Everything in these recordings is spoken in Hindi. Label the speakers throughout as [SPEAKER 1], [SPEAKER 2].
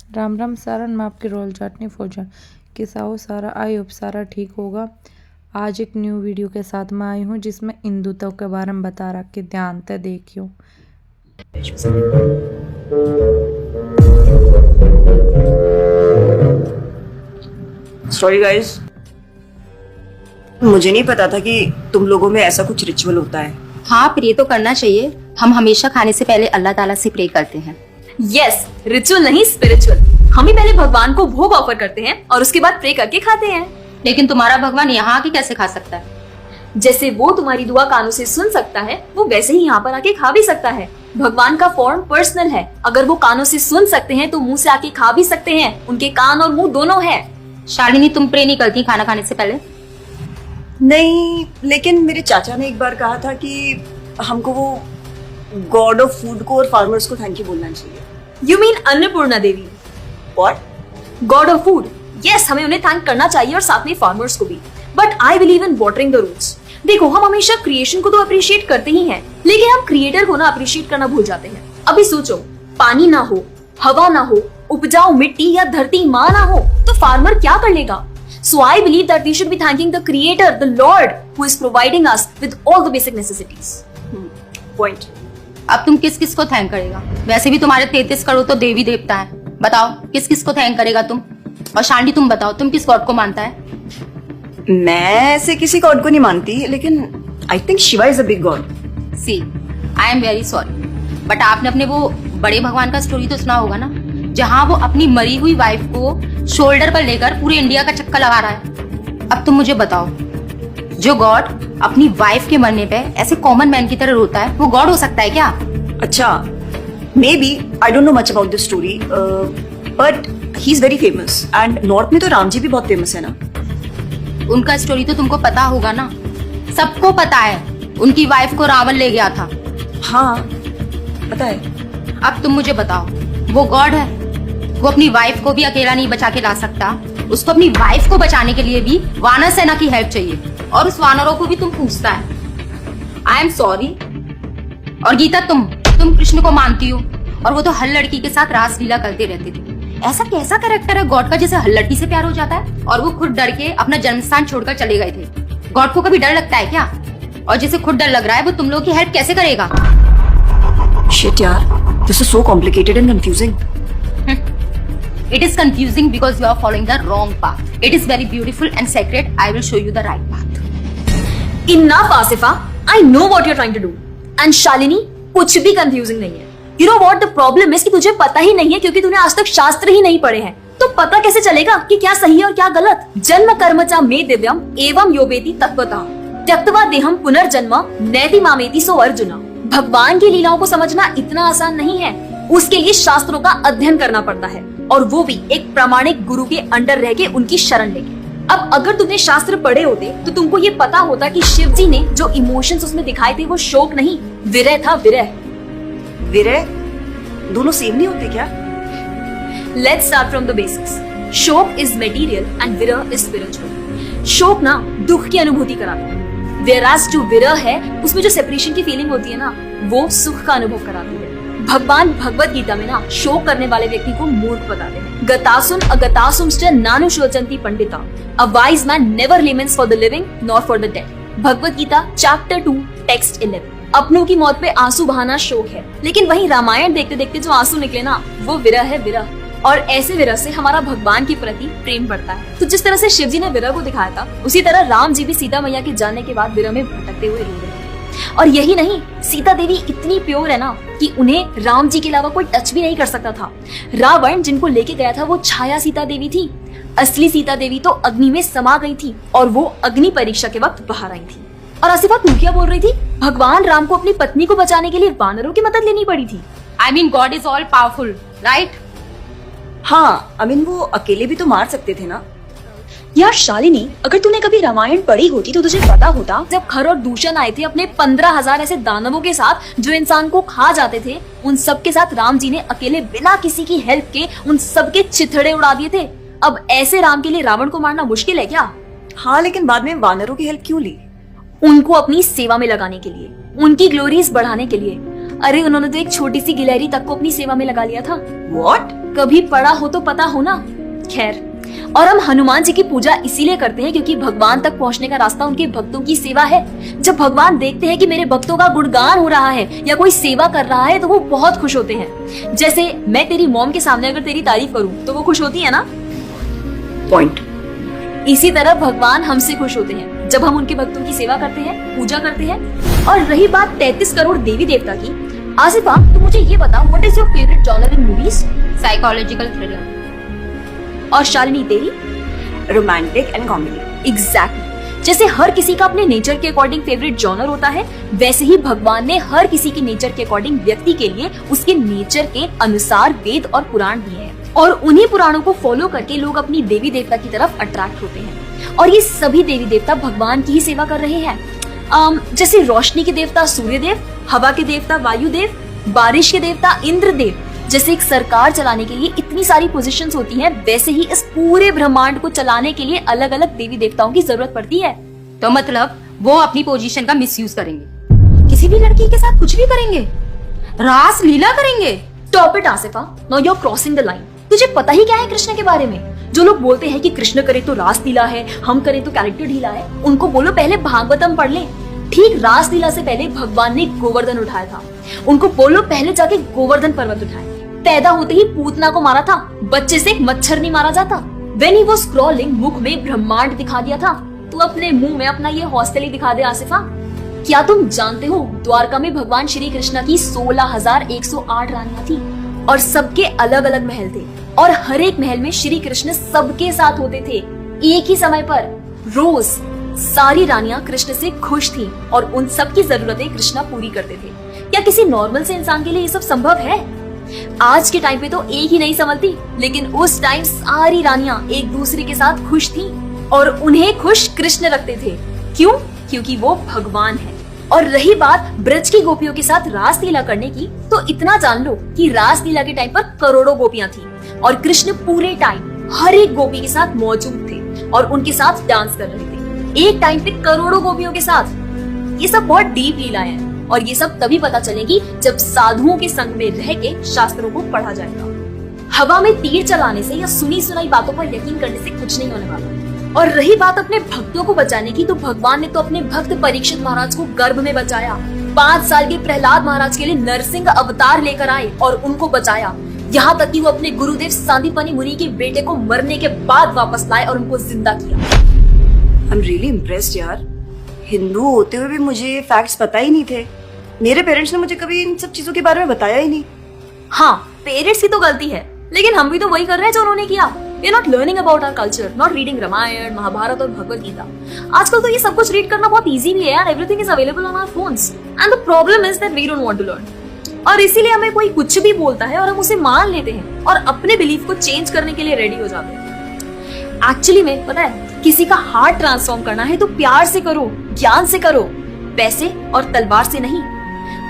[SPEAKER 1] राम राम सारन, मैं आपकी रोल चाटनी फौजन। कैसा हो सारा? आई होप सारा ठीक होगा। आज एक न्यू वीडियो के साथ मैं आई हूँ जिसमें हिंदुत्व के बारे में बता रहा कि ध्यान से देखियो।
[SPEAKER 2] सॉरी गाइस, मुझे नहीं पता था कि तुम लोगों में ऐसा कुछ रिचुअल होता है।
[SPEAKER 3] हाँ, प्रे तो करना चाहिए। हम हमेशा खाने से पहले अल्लाह ताला से प्रे करते हैं।
[SPEAKER 4] यस, रिचुअल नहीं स्पिरिचुअल। हम ही पहले भगवान को भोग ऑफर करते हैं और उसके बाद प्रे करके खाते हैं।
[SPEAKER 3] लेकिन तुम्हारा भगवान यहाँ आके कैसे खा सकता है?
[SPEAKER 4] जैसे वो तुम्हारी दुआ कानों से सुन सकता है, वो वैसे ही यहाँ पर आके खा भी सकता है। भगवान का फॉर्म पर्सनल है। अगर वो कानों से सुन सकते हैं तो मुंह से आके खा भी सकते हैं। उनके कान और मुंह दोनों है।
[SPEAKER 3] शालिनी, तुम प्रे नहीं करती खाना खाने से पहले?
[SPEAKER 2] नहीं, लेकिन मेरे चाचा ने एक बार कहा था कि हमको वो गॉड ऑफ फूड को और फार्मर्स को थैंक यू बोलना चाहिए।
[SPEAKER 4] यू मीन अन्नपूर्णा देवी?
[SPEAKER 2] और
[SPEAKER 4] गॉड ऑफ फूड। यस, हमें उन्हें थैंक करना चाहिए और साथ में फार्मर्स को भी। But I believe in watering the roots. देखो, हम हमेशा क्रिएशन को तो अप्रिशिएट करते ही हैं, लेकिन हम क्रिएटर को ना अप्रिशिएट करना भूल जाते हैं। अभी सोचो, पानी ना हो, हवा ना हो, उपजाऊ मिट्टी या धरती माँ ना हो, तो फार्मर क्या कर लेगा? So I believe that we should be thanking the Creator, the Lord, who is providing us with all the basic necessities.
[SPEAKER 2] Point.
[SPEAKER 3] अब तुम किस किस को थैंक करेगा? वैसे भी तुम्हारे 33 करोड़ तो देवी देवता है। बताओ, किस किस को थैंक करेगा तुम? और शांति, तुम बताओ, तुम किस गॉड को मानता है?
[SPEAKER 2] मैं ऐसे किसी गॉड को नहीं मानती, लेकिन I think Shiva is a big god.
[SPEAKER 3] See, I am very sorry, but आपने अपने वो बड़े भगवान का स्टोरी तो सुना होगा ना, जहाँ वो अपनी मरी हुई वाइफ को शोल्डर पर लेकर पूरे इंडिया का चक्कर लगा रहा है। अब तुम मुझे बताओ, जो गॉड अपनी वाइफ के मरने पे ऐसे कॉमन मैन की तरह रोता है, वो गॉड हो सकता है क्या?
[SPEAKER 2] अच्छा, may be I don't know much about this story, but he is very famous. And north में तो राम जी भी बहुत फेमस है ना।
[SPEAKER 3] उनका स्टोरी तो तुमको पता होगा ना, सबको पता है। उनकी वाइफ को रावण ले गया था।
[SPEAKER 2] हाँ, पता है।
[SPEAKER 3] अब तुम मुझे बताओ, वो गॉड है? वो अपनी वाइफ को भी अकेला नहीं बचा के ला सकता। उसको अपनी वाइफ को बचाने के लिए भी वानर सेना की हेल्प चाहिए, और उस वानरों को भी तुम पूछता है। I am sorry. और गीता, तुम कृष्ण को मानती हो, और वो तो हर लड़की के साथ रासलीला करते रहते थे। ऐसा कैसा कैरेक्टर है गॉड का जिसे हर लड़की से प्यार हो जाता है? और वो खुद डर के अपना जन्मस्थान छोड़कर चले गए थे। गॉड को कभी डर लगता है क्या? और जिसे खुद डर लग रहा है, वो तुम लोगों की हेल्प कैसे करेगा?
[SPEAKER 2] शिट यार, this is so complicated and confusing.
[SPEAKER 3] It is confusing because you are following the wrong path. It is very beautiful and sacred. I will show you the right path.
[SPEAKER 4] Enough, Asifa. I know what you're trying to do. And Shalini, कुछ भी कंफ्यूजिंग नहीं है। You know what the problem is कि तुझे पता ही नहीं है, क्योंकि तूने आज तक शास्त्र ही नहीं पढ़े हैं। तो पता कैसे चलेगा कि क्या सही है और क्या गलत? जन्म कर्म च मे दिव्यम एवं योवेति तत्वतः त्यक्त्वा देहम पुनर्जन्म नैति मामेति सो अर्जुना। भगवान की लीलाओं को समझना इतना आसान नहीं है। उसके लिए शास्त्रों का अध्ययन करना पड़ता है, और वो भी एक प्रामाणिक गुरु के अंडर रह के उनकी शरण लेके। अब अगर तुमने शास्त्र पढ़े होते तो तुमको ये पता होता कि शिव जी ने जो इमोशंस उसमें दिखाए थे वो शोक नहीं, विरह था। विरह
[SPEAKER 2] विरह दोनों सेम नहीं होते क्या?
[SPEAKER 4] Let's start from the basics. शोक इज मटेरियल एंड विरह इज स्पिरिचुअल। शोक ना दुख की अनुभूति कराता है, whereas जो विरह है उसमें जो सेपरेशन की फीलिंग होती है ना, वो सुख का अनुभव कराती है। भगवान भगवत गीता में ना शोक करने वाले व्यक्ति को मूर्ख बताते हैं। गतासुम अगतासुमश्च नानु शोचन्ति पंडिता। A wise man never laments for the living nor for the dead. Bhagavad Gita chapter 2 text 11। अपनों की मौत पे आंसू बहाना शोक है, लेकिन वहीं रामायण देखते देखते जो आंसू निकले ना, वो विरह है, विरह। और ऐसे विरह से हमारा भगवान के प्रति प्रेम बढ़ता है। तो जिस तरह से शिव जी ने विरह को दिखाया था, उसी तरह राम जी भी सीता मैया के जाने के बाद विरह में भटकते हुए रो रहे थे। और यही नहीं, सीता देवी इतनी प्योर है ना कि उन्हें राम जी के अलावा कोई टच भी नहीं कर सकता था। रावण जिनको लेके गया था वो छाया सीता देवी थी। असली सीता देवी तो अग्नि में समा गई थी, और वो अग्नि परीक्षा के वक्त बाहर आई थी। और आसिफा, तू क्या बोल रही थी? भगवान राम को अपनी पत्नी को बचाने के लिए वानरों की मदद लेनी पड़ी थी।
[SPEAKER 3] I mean, God is all powerful, right?
[SPEAKER 2] हाँ, आई मीन वो अकेले भी तो मार सकते थे ना।
[SPEAKER 4] यार शालिनी, अगर तूने कभी रामायण पढ़ी होती तो तुझे पता होता, जब खर और दूषण आए थे अपने 15,000 ऐसे दानवों के साथ जो इंसान को खा जाते थे, उन सब के साथ राम जी ने अकेले बिना किसी की हेल्प के उन सब के चिथड़े उड़ा दिए थे। अब ऐसे राम के लिए रावण को मारना मुश्किल है क्या?
[SPEAKER 2] हाँ, लेकिन बाद में वानरों की हेल्प क्यों ली?
[SPEAKER 4] उनको अपनी सेवा में लगाने के लिए, उनकी ग्लोरीज बढ़ाने के लिए। अरे उन्होंने तो एक छोटी सी गिलहरी तक को अपनी सेवा में लगा लिया था।
[SPEAKER 2] व्हाट?
[SPEAKER 4] कभी पढ़ा हो तो पता हो ना। खैर, और हम हनुमान जी की पूजा इसीलिए करते हैं क्योंकि भगवान तक पहुंचने का रास्ता उनके भक्तों की सेवा है। जब भगवान देखते हैं कि मेरे भक्तों का गुणगान हो रहा है या कोई सेवा कर रहा है तो वो बहुत खुश होते हैं। जैसे मैं तेरी मॉम के सामने अगर तेरी तारीफ करूं तो वो खुश होती है ना।
[SPEAKER 2] पॉइंट।
[SPEAKER 4] इसी तरह भगवान हमसे खुश होते हैं जब हम उनके भक्तों की सेवा करते हैं, पूजा करते हैं। और रही बात 33 करोड़ देवी देवता की, आसिफा तो मुझे ये बता, what is your favourite genre in movies?
[SPEAKER 3] Psychological thriller.
[SPEAKER 4] और शालिनी तेरी?
[SPEAKER 2] Romantic and comedy.
[SPEAKER 4] एग्जैक्टली। जैसे हर किसी का अपने नेचर के अकॉर्डिंग फेवरेट जॉनर होता है, वैसे ही भगवान ने हर किसी के नेचर के अकॉर्डिंग व्यक्ति के लिए उसके नेचर के अनुसार वेद और पुराण दिए हैं। और उन्हीं पुराणों को फॉलो करके लोग अपनी देवी देवता की तरफ अट्रैक्ट होते हैं। और ये सभी देवी देवता भगवान की ही सेवा कर रहे हैं। जैसे रोशनी के देवता सूर्य देव, हवा के देवता वायु देव, बारिश के देवता इंद्र देव। जैसे एक सरकार चलाने के लिए इतनी सारी पोजीशंस होती हैं, वैसे ही इस पूरे ब्रह्मांड को चलाने के लिए अलग अलग देवी देवताओं की जरूरत पड़ती है।
[SPEAKER 3] तो मतलब वो अपनी पोजीशन का मिसयूज करेंगे, किसी भी लड़की के साथ कुछ भी करेंगे, रास लीला करेंगे।
[SPEAKER 4] Stop it Asifa, now you are crossing the line. तुझे पता ही क्या है कृष्ण के बारे में? जो लोग बोलते हैं कि कृष्ण करे तो रास लीला है, हम करें तो कैरेक्टर ढीला है, उनको बोलो पहले भागवतम पढ़ ले। ठीक रास लीला से पहले भगवान ने गोवर्धन उठाया था, उनको बोलो पहले जाके गोवर्धन पर्वत उठाए। पैदा होते ही पूतना को मारा था, बच्चे से एक मच्छर नहीं मारा जाता। When he was crawling, मुख में ब्रह्मांड दिखा दिया था। तू अपने मुंह में अपना ये हॉस्टल ही दिखा दे आसिफा। क्या तुम जानते हो द्वारका में भगवान श्री कृष्ण की 16,108 रानियां थी और सबके अलग अलग महल थे और हर एक महल में श्री कृष्ण सबके साथ होते थे एक ही समय पर। रोज सारी रानियां कृष्ण से खुश थी और उन सब की जरूरतें कृष्णा पूरी करते थे। क्या किसी नॉर्मल से इंसान के लिए ये सब संभव है? आज के टाइम पे तो एक ही नहीं संभलती, लेकिन उस टाइम सारी रानियां एक दूसरे के साथ खुश थीं और उन्हें खुश कृष्ण रखते थे। क्यों? क्योंकि वो भगवान है। और रही बात ब्रज की गोपियों के साथ रास लीला करने की, तो इतना जान लो कि रास लीला के टाइम पर करोड़ों गोपियां थी और कृष्ण पूरे टाइम हर एक गोपी के साथ मौजूद थे और उनके साथ डांस कर रहे थे एक टाइम पे करोड़ों गोपियों के साथ। ये सब बहुत डीप लीलाएं हैं और ये सब तभी पता चलेगी जब साधुओं के संग में रह के शास्त्रों को पढ़ा जाएगा। हवा में तीर चलाने से या सुनी सुनाई बातों पर यकीन करने से कुछ नहीं होने वाला। और रही बात अपने भक्तों को बचाने की, तो भगवान ने तो अपने भक्त परीक्षित महाराज को गर्भ में बचाया। 5 साल के प्रहलाद महाराज के लिए नरसिंह अवतार लेकर आए और उनको बचाया। यहाँ तक कि वो अपने गुरुदेव सांदीपनि मुनि के बेटे को मरने के बाद वापस लाए और उनको जिंदा किया।
[SPEAKER 2] आई एम रियली इम्प्रेस्ड यार। हिंदू होते हुए भी मुझे फैक्ट्स पता ही नहीं थे। मेरे पेरेंट्स ने मुझे कभी इन सब चीजों के बारे में बताया ही नहीं।
[SPEAKER 4] हाँ, पेरेंट्स की तो गलती है, लेकिन हम भी तो वही कर रहे हैं जो उन्होंने किया। We are not learning about our culture, not reading Ramayan, Mahabharat और भगवत गीता। आजकल तो ये सब कुछ रीड करना बहुत इजी भी है यार। Everything is available on our phones, and the problem is that we don't want to learn। और इसीलिए हमें कोई कुछ भी बोलता है और हम उसे मान लेते हैं और अपने बिलीफ को चेंज करने के लिए रेडी हो जाते हैं। एक्चुअली में पता है, किसी का हार्ट ट्रांसफॉर्म करना है तो प्यार से करो, ज्ञान से करो, पैसे और तलवार से नहीं।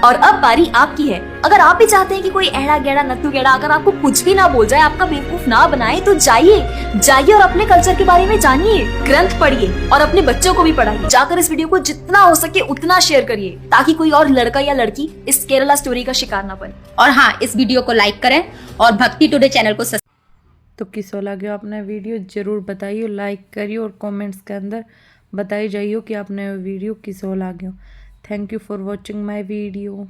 [SPEAKER 4] और अब बारी आपकी है। अगर आप भी चाहते हैं कि कोई एड़ा गेड़ा नत्थु गेड़ा अगर आपको कुछ भी ना बोल जाए, आपका बेवकूफ ना बनाए, तो जाइए और अपने कल्चर के बारे में जानिए, ग्रंथ पढ़िए और अपने बच्चों को भी पढ़ाइए। जाकर इस वीडियो को जितना हो सके उतना शेयर करिए ताकि कोई और लड़का या लड़की इस केरला स्टोरी का शिकार ना बने।
[SPEAKER 3] और हाँ, इस वीडियो को लाइक करें और भक्ति टुडे चैनल को
[SPEAKER 1] तो किसो लगे अपना वीडियो जरूर बताइए, लाइक करिए और कमेंट्स के अंदर बताई जाइए कि आपने वीडियो किसो लगे। Thank you for watching my video.